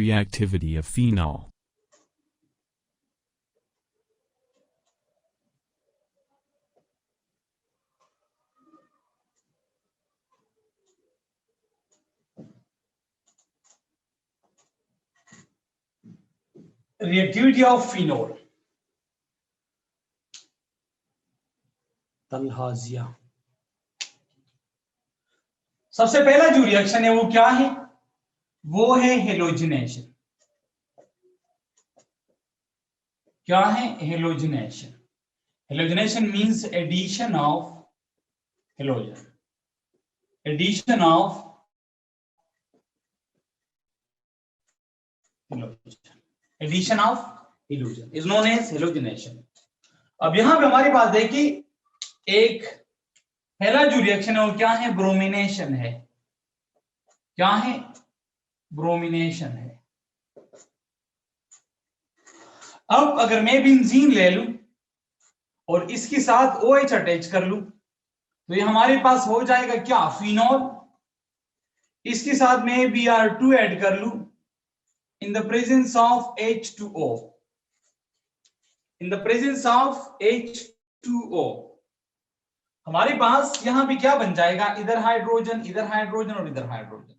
reactivity of phenol. Reactivity of phenol. तलहाजिया। सबसे पहला जो रिएक्शन है वो क्या है? वो है हेलोजिनेशन। क्या है? Halogenation. Halogenation means addition of halogen. Addition of halogen. Addition of halogen is known as halogenation. अब यहां पे हमारे पास देखिए एक पहला जो रिएक्शन है वो क्या है? ब्रोमिनेशन है। क्या है? ब्रोमिनेशन है। अब अगर मैं बेंजीन ले लूं और इसके साथ OH अटैच कर लूं तो ये हमारे पास हो जाएगा क्या? फिनॉल। इसके साथ में Br2 ऐड कर लूं इन the presence of H2O। In the presence of H2O हमारे पास यहां भी क्या बन जाएगा? इधर हाइड्रोजन, इधर हाइड्रोजन और इधर हाइड्रोजन।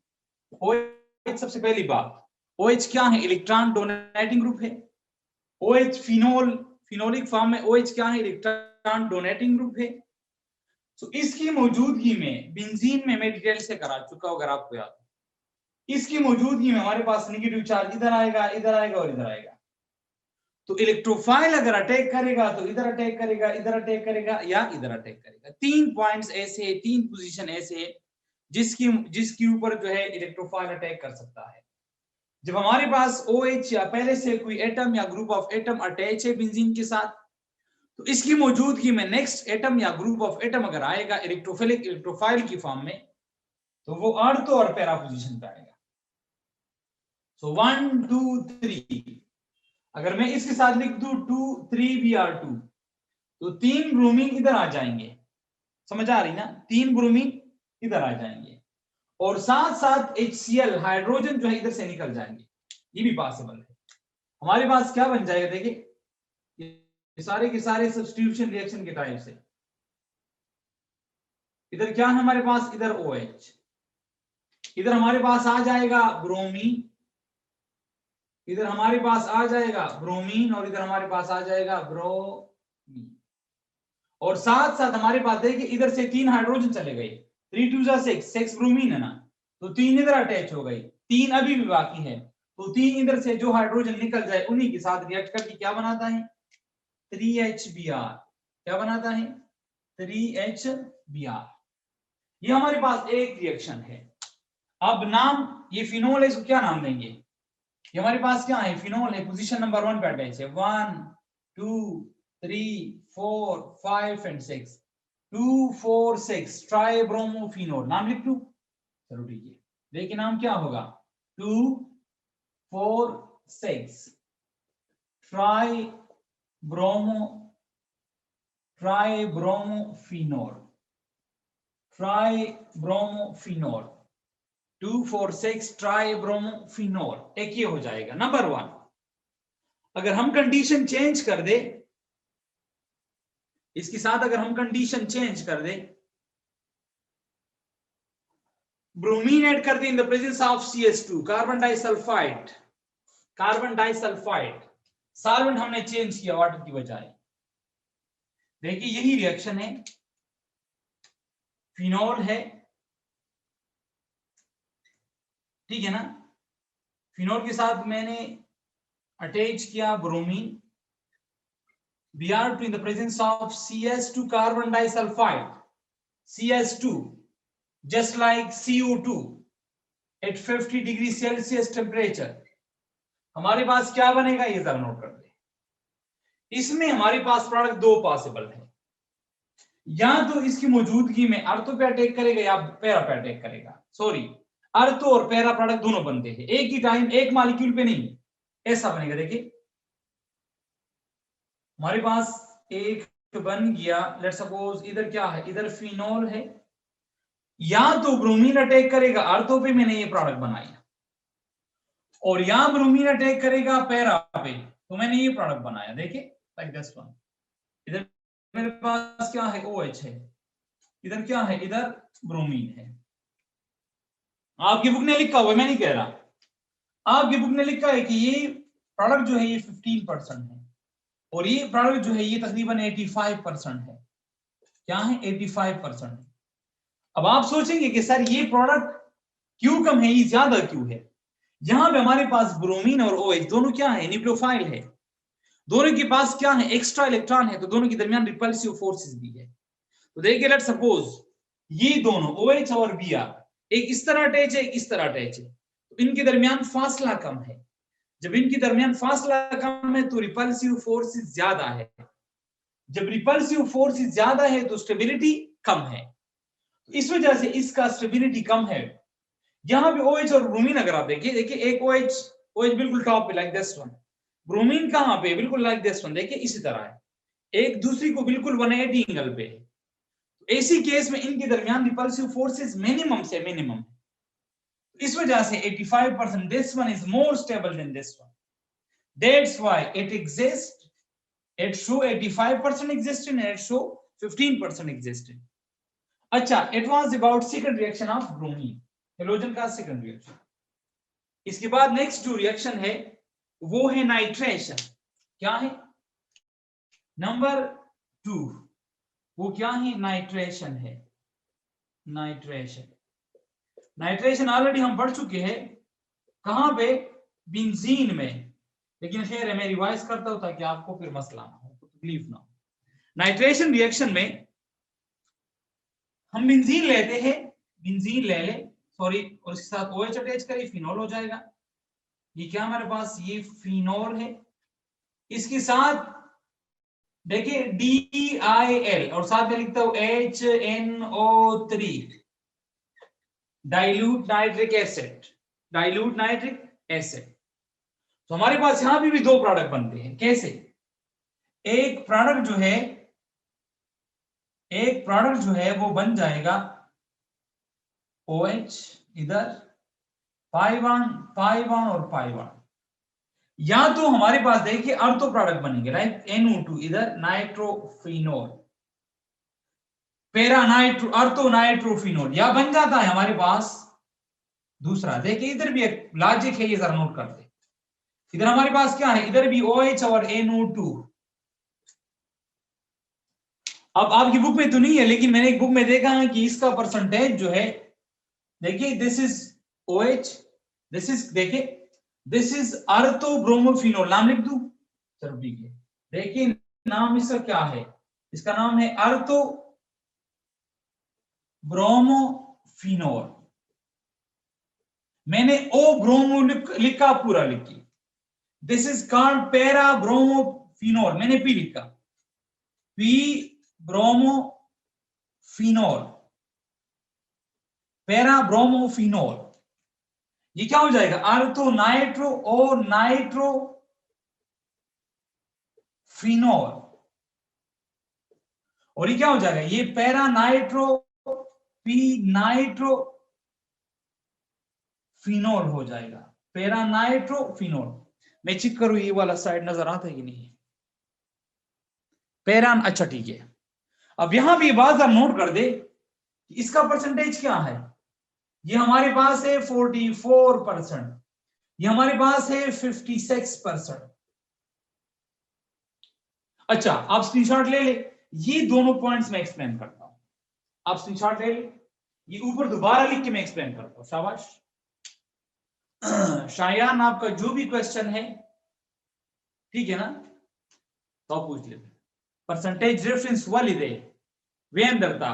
OH सबसे पहली बात, OH क्या है? इलेक्ट्रॉन डोनेटिंग ग्रुप है। OH फिनोल, फिनोलिक फॉर्म में OH क्या है? इलेक्ट्रॉन डोनेटिंग ग्रुप है। तो इसकी मौजूदगी में बेंजीन में मैं डिटेल से करा चुका हूं, अगर आपको याद हो। इसकी मौजूदगी में हमारे पास नेगेटिव चार्ज इधर आएगा, इधर आएगा और इधर आएगा। तो इलेक्ट्रोफाइल अगर अटैक करेगा तो इधर अटैक करेगा, इधर अटैक करेगा या इधर अटैक करेगा। 3 पॉइंट्स ऐसे है, 3 पोजीशन ऐसे है जिसके ऊपर जो है इलेक्ट्रोफाइल अटैक कर सकता है। जब हमारे पास OH या पहले से कोई एटम या ग्रुप ऑफ एटम अटैच है बेंजीन के साथ, तो इसकी मौजूदगी में नेक्स्ट एटम या ग्रुप ऑफ एटम अगर आएगा इलेक्ट्रोफिलिक इलेक्ट्रोफाइल की फॉर्म में, तो वो अर्थ और पैरा पोजीशन पे आएगा। सो 1 2 3 अगर मैं इसके साथ लिख दूं 2 3 Br2 तो 3 ब्रोमीन इधर आ जाएंगे। समझ आ रही ना? 3 ब्रोमीन इधर आ जाएंगे और साथ साथ HCl हाइड्रोजन जो है इधर से निकल जाएंगे। ये भी पॉसिबल है। हमारे पास क्या बन जाएगा? देखिए ये सारे के सारे सब्स्टिट्यूशन रिएक्शन के टाइप से। इधर क्या है हमारे पास? इधर OH, इधर हमारे पास आ जाएगा ब्रोमीन, इधर हमारे पास आ जाएगा ब्रोमीन और इधर हमारे पास आ जाएगा ब्रोमीन। और साथ साथ हमारे पास देखिए इधर से 3 हाइड्रोजन चले गए। 3 2 6 6 ब्रोमीन है ना, तो 3 इधर अटैच हो गई, 3 अभी भी बाकी है। तो 3 इधर से जो हाइड्रोजन निकल जाए उन्हीं के साथ रिएक्ट करके क्या बनाता है? 3HBr। क्या बनाता है? 3HBr। ये हमारे पास एक रिएक्शन है। अब नाम ये फिनोल है, इसको क्या नाम देंगे? ये हमारे पास क्या है? फिनोल है, पोजीशन नंबर 1 पे अटैच है। 1 2 3 4 5 एंड 6 2 4 6 ट्राइब्रोमोफिनोल। नाम लिख लूं? चलो ठीक है, देखिए नाम क्या होगा? 2 4 6 ट्राइब्रोमोफिनोल। ट्राइब्रोमोफिनोल 2 4 6 ट्राइब्रोमोफिनोल। एक ये हो जाएगा नंबर 1। अगर हम कंडीशन चेंज कर दे, इसके साथ अगर हम कंडीशन चेंज कर दे, ब्रोमीन ऐड कर दे in the presence of CS2 carbon disulphide. Carbon disulphide solvent हमने चेंज किया वाटर की बजाय। देखिए यही रिएक्शन है, फिनोल है, ठीक है ना? फिनोल के साथ मैंने अटैच किया bromine, Br2 in the presence of CS2 carbon disulfide, CS2 just like CO2 at 50 degree Celsius temperature। हमारे पास क्या बनेगा? ये जरा नोट कर दे। इसमें हमारे पास प्रोडक्ट 2 पॉसिबल है, या तो इसकी मौजूदगी में अर्थ पे अटैक करेगा या पैरा पे अटैक करेगा। सॉरी, अर्थ और पैरा प्रोडक्ट दोनों बनते हैं एक ही टाइम, एक मॉलिक्यूल पे नहीं। ऐसा बनेगा, देखिए हमारे पास एक बन गया। लेट्स सपोज इधर क्या है? इधर फिनोल है, या तो ब्रोमीन अटैक करेगा अर्थो पे, मैंने ये प्रोडक्ट बनाया, और यहां ब्रोमीन अटैक करेगा पैरा पे, तो मैंने ये प्रोडक्ट बनाया, देखिए लाइक दिस वन। इधर मेरे पास क्या है, OH है, इधर क्या है, इधर ब्रोमीन है। आपकी बुक ने लिखा हुआ, मैं नहीं कह रहा, आपकी बुक ने लिखा है कि ये प्रोडक्ट जो है ये 15% है और ये प्रोडक्ट जो है ये तकरीबन 85% है। क्या है, 85% है। अब आप सोचेंगे कि सर ये प्रोडक्ट क्यों कम है, ये ज्यादा क्यों है? यहां पे हमारे पास ब्रोमीन और OH दोनों क्या है, न्यूक्लियोफाइल है, दोनों के पास क्या है, एक्स्ट्रा इलेक्ट्रॉन है, तो दोनों के दरमियान रिपल्सिव फोर्सेस भी है। तो देखिए लेट सपोज ये दोनों OH और Br एक इस तरह अटैच है, एक इस तरह अटैच है, तो इनके दरमियान फासला कम है। जब इनके दरमियान फासला कम है तो रिपल्सिव फोर्स ज्यादा है। जब रिपल्सिव फोर्स ज्यादा है तो स्टेबिलिटी कम है, तो इस वजह से इसका स्टेबिलिटी कम है। यहां पे OH और ब्रोमीन अगर आप देखिए, एक OH बिल्कुल टॉप पे लाइक दिस वन, ब्रोमीन कहां पे, बिल्कुल लाइक दिस वन, देखिए इसी तरह है, एक दूसरी को बिल्कुल 180 एंगल पे है। ऐसी केस में इनके दरमियान रिपल्सिव फोर्सेस मिनिमम से मिनिमम, इस वजह से 85% this one is more stable then this one, that's why it exist, it show 85% existing and it show 15% existing. अच्छा, it was about second reaction of bromine, halogen का second reaction। इसके बाद next जो reaction है वो है nitration. क्या है, नंबर 2, वो क्या है, नाइट्रेशन है। नाइट्रेशन ऑलरेडी हम पढ़ चुके हैं, कहां पे, बेंजीन में, लेकिन खैर मैं रिवाइज करता हूं ताकि आपको फिर मसला ना हो, तकलीफ ना हो। नाइट्रेशन रिएक्शन में हम बेंजीन लेते हैं, बेंजीन ले ले, सॉरी, और इसके साथ OH अटैच करें, फिनॉल हो जाएगा। ये क्या हमारे पास, ये फिनॉल है, इसके साथ देखिए DIL और साथ में लिखता हूं HNO3, dilute nitric acid, dilute nitric acid. तो हमारे पास यहां भी दो प्रोडक्ट बनते हैं, कैसे, एक प्रोडक्ट जो है वो बन जाएगा OH, इधर पाई 1 और पाई 1, या तो हमारे पास देखिए अर्तो प्रोडक्ट बनेंगे, राइट, NO2, इधर नाइट्रोफिनोल, पेरा नाइट्रो अर्तो नाइट्रोफिनोल, या बन जाता है हमारे पास दूसरा, देखिए इधर भी एक लॉजिक है, ये जरा नोट करते, इधर हमारे पास क्या है, इधर भी OH और NO2। अब आपकी बुक में तो नहीं है, लेकिन मैंने एक बुक में देखा है कि इसका परसेंटेज जो है, देखिए this is OH, this is, देखिए दिस इज अर्तो ब्रोमोफिनोल, नाम लिख दूं, चलो ठीक है, देखिए नाम इसका क्या है, इसका नाम है अर्तो ब्रोमोफिनोल। मैंने O ब्रोमो लिखा, पूरा लिखी, this is called para bromophenol, मैंने P लिखा, P ब्रोमोफिनोल, पैरा ब्रोमोफिनोल। ये क्या हो जाएगा, अर्तो नाइट्रो और नाइट्रो फिनोल, और ये क्या हो जाएगा, ये para nitro P nitro phenol हो जाएगा, पैरा नाइट्रो फिनोल। मैं चेक करूं ये वाला साइड नजर आता है कि नहीं, पैरा, अच्छा ठीक है। अब यहां भी बात आप नोट कर दे, इसका परसेंटेज क्या है, ये हमारे पास है 44%, ये हमारे पास है 56%। अच्छा, आप स्क्रीनशॉट ले ले, ये दोनों पॉइंट्स मैं एक्सप्लेन करता हूं, आप स्क्रीनशॉट ले ले, ये ऊपर दोबारा लिख के मैं एक्सप्लेन करता हूं। शाबाश शायान, आपका जो भी क्वेश्चन है, ठीक है ना, तो आप पूछ लेते, परसेंटेज रेफरेंस वालिदे वेंदरता।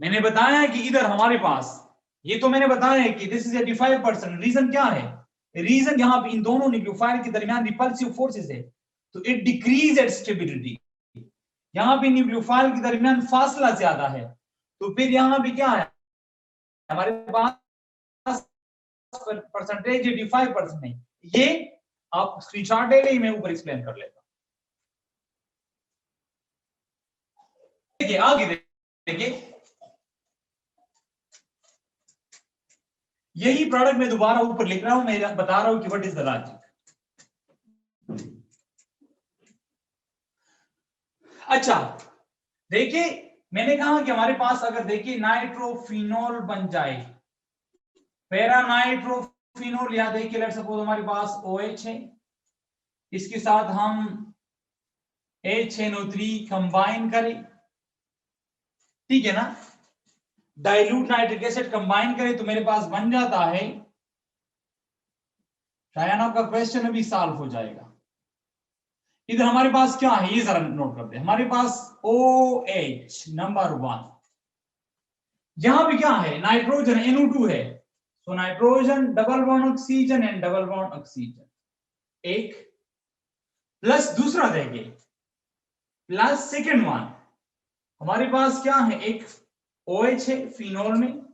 मैंने बताया है कि इधर हमारे पास, ये तो मैंने बताया है कि दिस इज 85%। रीजन क्या है, रीजन यहां पे इन दोनों न्यूक्लियोफाइल के दरमियान रिपल्सिव फोर्सेस है, तो इट डिक्रीज एट स्टेबिलिटी। यहां पे न्यूक्लियोफाइल के दरमियान फासला ज्यादा है, तो फिर यहां भी क्या है, हमारे पास परसेंटेज 85% नहीं। ये आप स्क्रीनशॉट ले ले, मैं ऊपर एक्सप्लेन कर लेता हूं। देखिए आगे देखिए, यही प्रोडक्ट मैं दोबारा ऊपर लिख रहा हूं, मैं बता रहा हूं कि व्हाट इज द लॉजिक। अच्छा देखिए, मैंने कहा कि हमारे पास अगर देखिए नाइट्रोफिनॉल बन जाए, पैरा नाइट्रोफिनॉल, या देखिए लेट्स सपोज हमारे पास OH है, इसके साथ हम HNO3 कंबाइन करें, ठीक है ना, डाइल्यूट नाइट्रिक एसिड कंबाइन करें तो मेरे पास बन जाता है, शायद आपका क्वेश्चन अभी सॉल्व हो जाएगा। इधर हमारे पास क्या है ये जरा नोट करते हैं। हमारे पास OH नंबर 1, यहां पे क्या है, नाइट्रोजन NO2 है, तो nitrogen double bond oxygen and double bond oxygen, एक प्लस दूसरा देंगे प्लस सेकेंड वन, हमारे पास क्या है, एक OH है फिनोल में,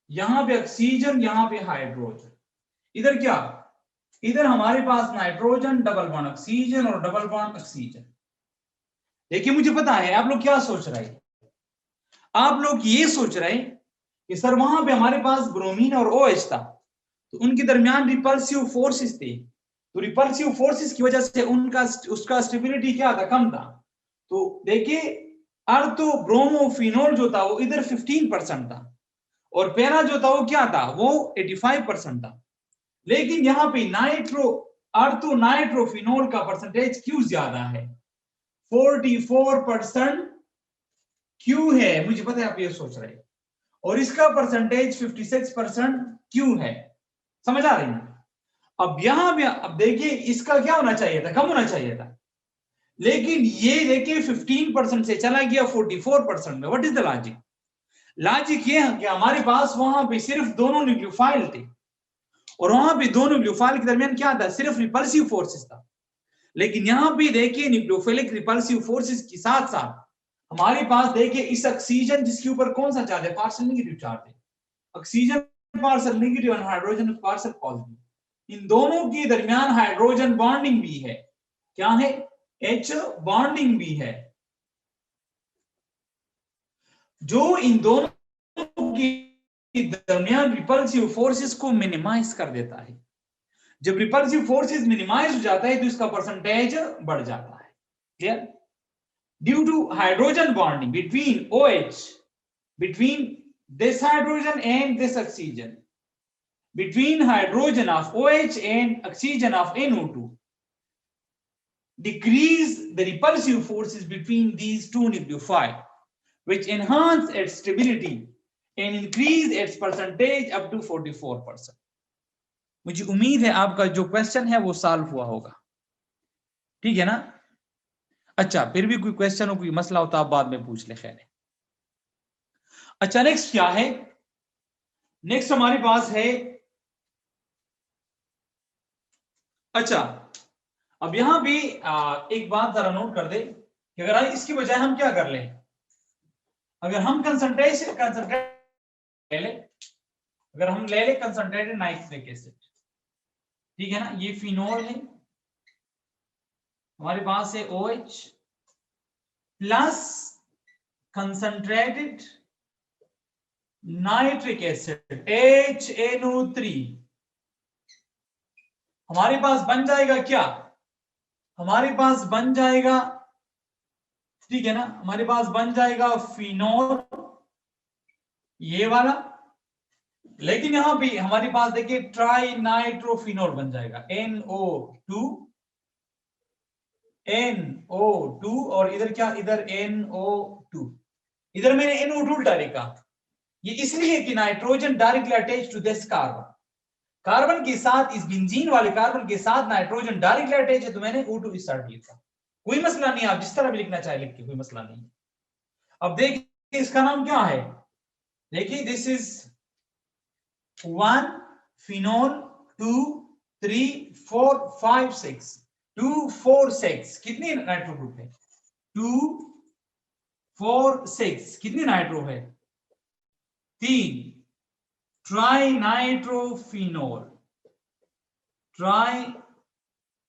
यहां पे ऑक्सीजन, यहां पे हाइड्रोजन, इधर क्या, इधर हमारे पास नाइट्रोजन डबल बॉन्ड ऑक्सीजन और डबल बॉन्ड ऑक्सीजन। देखिए मुझे पता है आप लोग क्या सोच रहे हैं, आप लोग ये सोच रहे हैं कि सर वहां पे हमारे पास ब्रोमीन और OH था, तो उनके दरमियान रिपल्सिव फोर्सेस थे, तो रिपल्सिव फोर्सेस की वजह से उनका उसका स्टेबिलिटी क्या था, कम था। तो देखिए अर्तो ब्रोमोफिनोल जो था वो इधर 15% था, और पैरा जो था वो क्या था, वो 85% था। लेकिन यहाँ पे अर्तो नाइट्रोफिनोल का परसेंटेज क्यों ज्यादा है, 44% क्यों है, मुझे पता है आप ये सोच रहे हैं, और इसका परसेंटेज 56% क्यों है, समझ आ रही है। अब यहां पे अब देखिए इसका क्या होना चाहिए था, कम होना चाहिए था, लेकिन ये देखिए 15% से चला गया 44% में। What is the logic, logic ये है कि हमारे पास वहां पे सिर्फ दोनों न्यूक्लियोफाइल थे, और वहां पे दोनों न्यूक्लियोफाइल के दरमियान क्या था, सिर्फ रिपल्सिव फोर्सेस था। लेकिन यहां पे देखिए न्यूक्लियोफिलिक रिपल्सिव फोर्सेस के साथ साथ हमारे पास देखिए इस ऑक्सीजन जिसके ऊपर कौन सा चार्ज है, पार्शियल नेगेटिव चार्ज है, ऑक्सीजन पार्शियल नेगेटिव और हाइड्रोजन पार्शियल पॉजिटिव, इन दोनों के दरमियान हाइड्रोजन बॉन्डिंग भी है, क्या है, H बॉन्डिंग भी है, जो इन दोनों के दरमियान रिपल्सिव फोर्सेस को मिनिमाइज कर देता है। जब रिपल्सिव फोर्सेस मिनिमाइज हो जाता है तो इसका परसेंटेज बढ़ जाता है, clear. Due to hydrogen bonding between OH, between this hydrogen and this oxygen, between hydrogen of OH and oxygen of NO2, decrease the repulsive forces between these two nucleophiles, which enhance its stability and increase its percentage up to 44%. मुझे उम्मीद है आपका जो question है वो solve हुआ होगा, ठीक है ना। अच्छा फिर भी कोई क्वेश्चन हो, कोई मसला हो तो आप बाद में पूछ ले, खैर है। अच्छा नेक्स्ट क्या है, नेक्स्ट हमारे पास है, अच्छा अब यहां भी एक बात जरा नोट कर दे कि अगर इसकी बजाय हम क्या कर लें, अगर हम कंसंट्रेट ले ले, अगर हम ले ले कंसंट्रेटेड नाइट्रिक एसिड, ठीक है ना, ये फिनोल है, हमारे पास है OH plus concentrated nitric acid HNO3, हमारे पास बन जाएगा क्या, हमारे पास बन जाएगा, ठीक है ना, हमारे पास बन जाएगा फिनोल ये वाला, लेकिन यहां भी हमारे पास देखिए ट्राई नाइट्रोफिनोल बन जाएगा NO2 और इधर क्या, इधर NO2, इधर मैंने NO2 उल्टा लिखा, ये इसलिए कि nitrogen directly attach to this carbon, carbon के साथ, इस बेंजीन वाले कार्बन के साथ नाइट्रोजन डायरेक्टली अटैच है, तो मैंने O2 स्टार्ट लिखा, कोई मसला नहीं, आप जिस तरह भी लिखना चाहे लिख के, कोई मसला नहीं। अब देखिए इसका नाम क्या है, देखिए दिस इज 1 फिनोल 2 3 4 5 6 2 4 6, कितनी नाइट्रो ग्रुप है, 2 4 6, कितनी नाइट्रो है, 3, tri nitrophenol, tri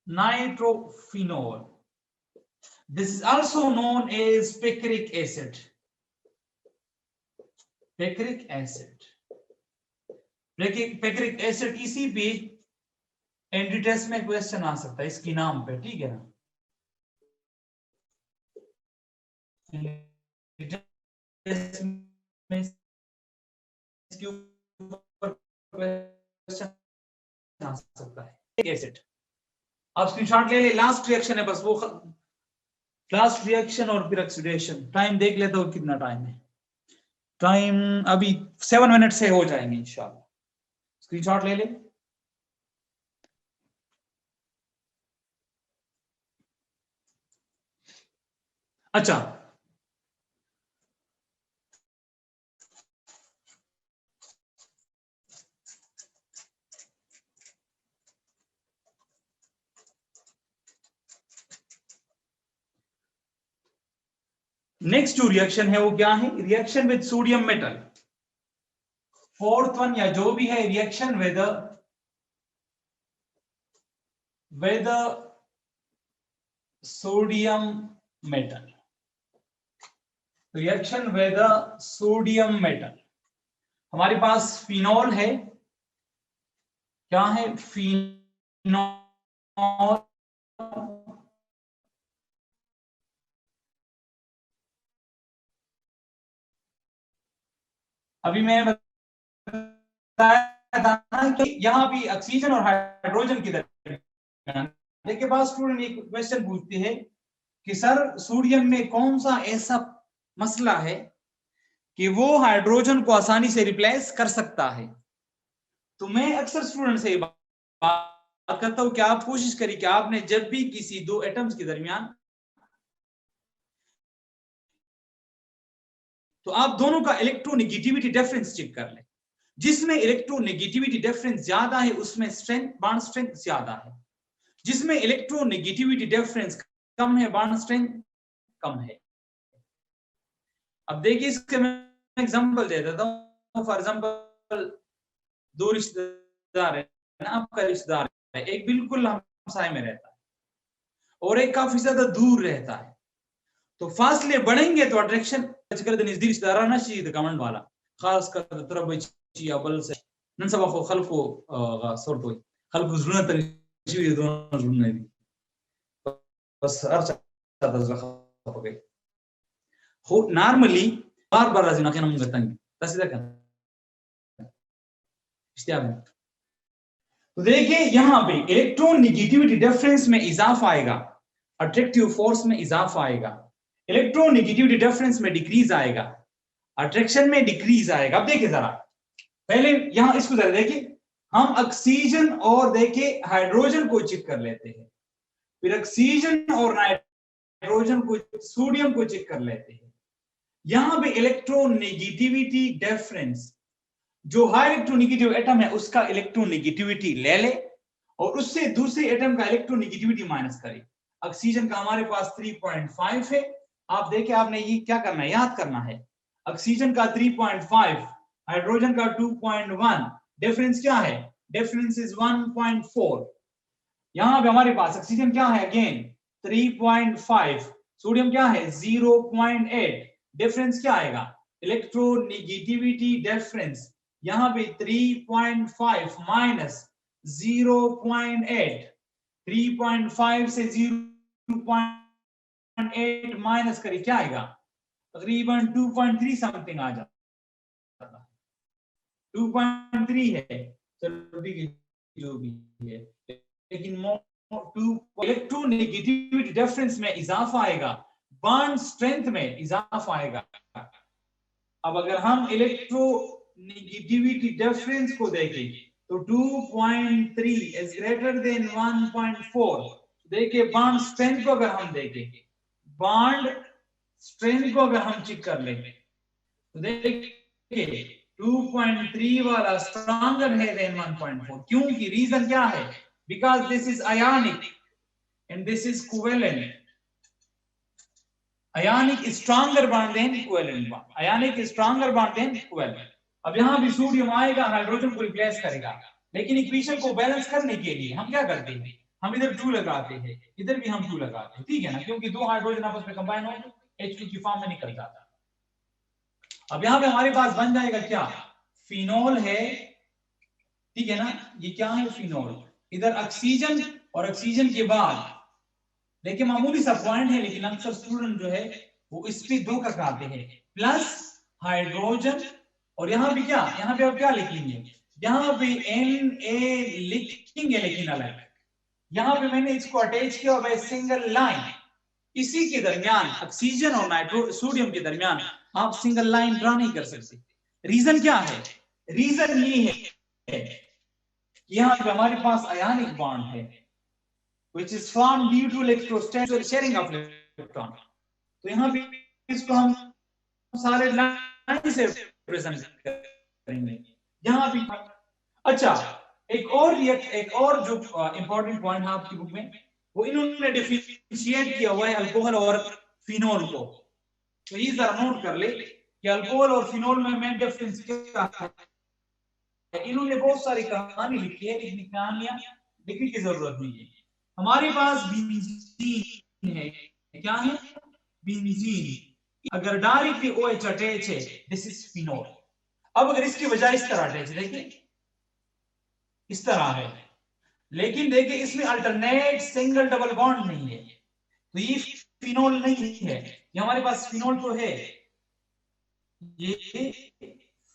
nitrophenol, this is also known as picric acid, picric acid. Picric acid इसी पे एंट्री टेस्ट में क्वेश्चन आ सकता है इसकी नाम पे, ठीक है ना। इसके ऊपर क्वेश्चन आ सकता है एसिड। आप स्क्रीनशॉट ले ले, लास्ट रिएक्शन है बस वो, लास्ट रिएक्शन और फिर ऑक्सीडेशन। टाइम देख लेते हो कितना टाइम है। टाइम अभी 7 मिनट से हो जाएंगे इंशाल्लाह। स्क्रीनशॉट ले ले। अच्छा, नेक्स्ट जो रिएक्शन है वो क्या है? Reaction with sodium metal. Fourth one या जो भी है, reaction with sodium metal. Reaction with sodium metal, हमारे पास फिनॉल है। क्या है? फिनॉल। अभी मैंने बताया था ना कि यहां भी ऑक्सीजन और हाइड्रोजन की दरमियान। देखिए बाद स्टूडेंट एक क्वेश्चन पूछते हैं कि सर सोडियम में कौन सा ऐसा मसला है कि वो हाइड्रोजन को आसानी से रिप्लेस कर सकता है। तो मैं अक्सर स्टूडेंट से बात करता हूं कि आप कोशिश करिए कि आपने जब भी किसी दो एटम्स के दरमियान, तो आप दोनों का इलेक्ट्रोनेगेटिविटी डिफरेंस चेक कर लें। जिसमें इलेक्ट्रोनेगेटिविटी डिफरेंस ज्यादा है उसमें स्ट्रेंथ, बॉन्ड स्ट्रेंथ ज्यादा है। जिसमें इलेक्ट्रोनेगेटिविटी डिफरेंस कम है, बॉन्ड स्ट्रेंथ कम है। अब देखिए इसके मैं एग्जांपल दे देता हूं। फॉर एग्जांपल दो रिश्तेदार है ना, आपका रिश्तेदार है, एक बिल्कुल हमसाए में रहता है और एक काफी ज्यादा दूर रहता है। तो फासले बढ़ेंगे तो अट्रैक्शन नजदीक रिश्तेदाराना शीद कमेंट वाला खास कर तरबची या बल से ननसबा खो खल्को सोरतोय खल्को जुना तंशी दोनों जुना दी बस अर्चा तजरखा हो गई हो नॉर्मली बार बार राजी ना कहना मुंगा तंग तसीदा कर इस्तेमाल। तो देखिए यहां पे इलेक्ट्रॉन नेगेटिविटी डिफरेंस में इजाफा आएगा, अट्रैक्टिव फोर्स में इजाफा आएगा, इलेक्ट्रॉन नेगेटिविटी डिफरेंस में डिक्रीज आएगा, अट्रैक्शन में डिक्रीज आएगा। अब देखिए जरा पहले यहां इसको जरा देखिए, हम ऑक्सीजन और देखिए हाइड्रोजन को चेक कर लेते हैं, फिर ऑक्सीजन और नाइट्रोजन को, सोडियम को चेक कर लेते हैं। यहां पे इलेक्ट्रोनेगेटिविटी डिफरेंस, जो हाई इलेक्ट्रोनेगेटिव एटम है उसका इलेक्ट्रोनेगेटिविटी ले ले और उससे दूसरे एटम का इलेक्ट्रोनेगेटिविटी माइनस करे। ऑक्सीजन का हमारे पास 3.5 है। आप देखिए आपने ये क्या करना है, याद करना है। ऑक्सीजन का 3.5, हाइड्रोजन का 2.1, डिफरेंस क्या है? Difference is 1.4। यहां पे हमारे पास ऑक्सीजन क्या है? अगेन 3.5, सोडियम क्या है? 0.8। डिफरेंस क्या आएगा? इलेक्ट्रोनेगेटिविटी डिफरेंस यहां पे 3.5 माइनस 0.8, 3.5 से 0.8 माइनस करिए क्या आएगा? तकरीबन 2.3 समथिंग आ जाता, 2.3 है। चलो ठीक है जो भी है, लेकिन इलेक्ट्रोनेगेटिविटी डिफरेंस में इजाफा आएगा, बॉन्ड स्ट्रेंथ में इजाफा आएगा। अब अगर हम इलेक्ट्रोनेगेटिविटी डिफरेंस को देखें तो 2.3 इज ग्रेटर देन 1.4। देखिए बॉन्ड स्ट्रेंथ को अगर हम देखें, बॉन्ड स्ट्रेंथ को अगर हम चेक कर लें तो देखिए 2.3 वाला स्ट्रॉन्गर है देन 1.4। क्योंकि रीजन क्या है? Because this is ionic and this is covalent. Ionic is stronger bond than covalent bond. Ionic is stronger bond than covalent. अब यहाँ भी सोडियम आएगा, हाइड्रोजन को रिप्लेस करेगा, लेकिन इक्वेशन को बैलेंस करने के लिए हम क्या करते हैं? हम इधर 2 लगाते हैं, इधर भी हम 2 लगाते हैं, ठीक है ना, क्योंकि दो हाइड्रोजन आपस में कंबाइन होकर H2 की फॉर्म में निकल जाता है। अब यहाँ पे हमारे पास बन जाएगा क्या, फिनोल है, ठीक है ना, ये क्या है फिनोल, इधर ऑक्सीजन और ऑक्सीजन के बाद, देखिए मामूली सा पॉइंट है लेकिन अक्सर स्टूडेंट जो है वो इस पे दो कराते हैं, प्लस हाइड्रोजन, और यहाँ पे क्या, यहाँ पे आप क्या लिखेंगे, यहाँ पे Na लिखेंगे लेकिन अलग, यहाँ पे मैंने इसको अटैच किया बाय सिंगल लाइन, इसी के दरमियान ऑक्सीजन और नाइट्रो सोडियम के दरमियान आप सिंगल लाइन ड्रा नहीं कर सकते। रीजन क्या है, रीजन ये है यहाँ पे हमारे पास आयनिक बॉन्ड है which is formed due to electrostatic sharing of electron, तो यहाँ पे इसको हम सारे लाइन से प्रेजेंट करेंगे यहाँ पे। अच्छा एक और जो इंपॉर्टेंट पॉइंट है आपकी बुक में, वो इन्होंने डिफरेंशिएट किया हुआ है अल्कोहल और फिनोल को, तो ये जरा नोट कर ले कि अल्कोहल और फिनोल में मेन डिफरेंस क्या है। इन्होंने बहुत सारी कहानी लिखी है लेकिन कहानियां लिखने की जरूरत नहीं है। हमारे पास बेंजीन है, क्या है बेंजीन, अगर डायरेक्टली OH अटैच है दिस इज फिनोल। अब अगर इसकी बजाय इस तरह अटैच, देखिए इस तरह है, लेकिन देखिए इसमें अल्टरनेट सिंगल डबल बॉन्ड नहीं है, तो ये फिनोल नहीं है, ये हमारे पास फिनोल तो है, ये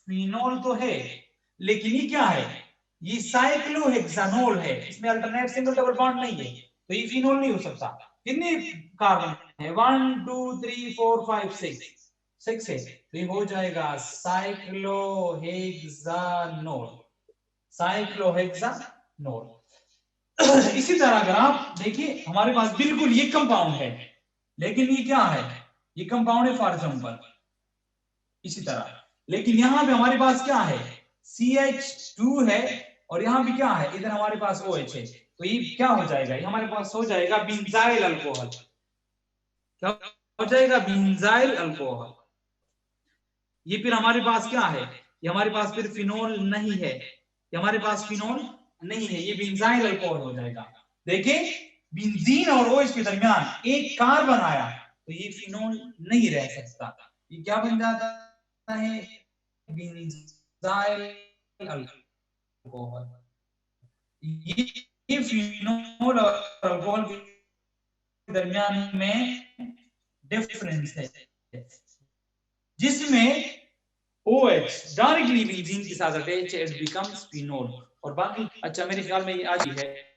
फिनोल तो है, लेकिन ये क्या है, ये साइक्लोहेक्सानोल है, इसमें अल्टरनेट सिंगल डबल बॉन्ड नहीं है, तो ये फिनोल नहीं हो सकता। कितने कार्बन है, 1 2 3 4 5 6 है, तो ये हो जाएगा साइक्लोहेक्सानोल, साइक्लोहेक्सानोल। इसी तरह अगर आप देखिए हमारे पास बिल्कुल ये कंपाउंड है, लेकिन ये क्या है, ये कंपाउंड है फॉर एग्जांपल इसी तरह, लेकिन यहां पे हमारे पास क्या है CH2 है, और यहां भी क्या है, इधर हमारे पास OH है, तो ये क्या हो जाएगा, ये हमारे पास हो जाएगा बेंजाइल अल्कोहल, क्या हो जाएगा बेंजाइल अल्कोहल। ये फिर हमारे पास क्या है, ये हमारे पास फिर फिनोल नहीं है, ये हमारे पास फिनोल नहीं है, ये बेंजाइल अल्कोहल हो जाएगा। देखिए बेंजीन और OH के दरमियान एक कार्बन आया, तो ये फिनोल नहीं रह सकता, ये क्या बन जाता है बेंजाइल अल्कोहल। ये फिनोल और अल्कोहल के दरमियान में डिफरेंस है, जिसमें OH डायरेक्टली बेंजीन के साथ अटैच है, इट बिकम्स फिनोल, और बाकी अच्छा मेरे ख्याल में ये आज ही है।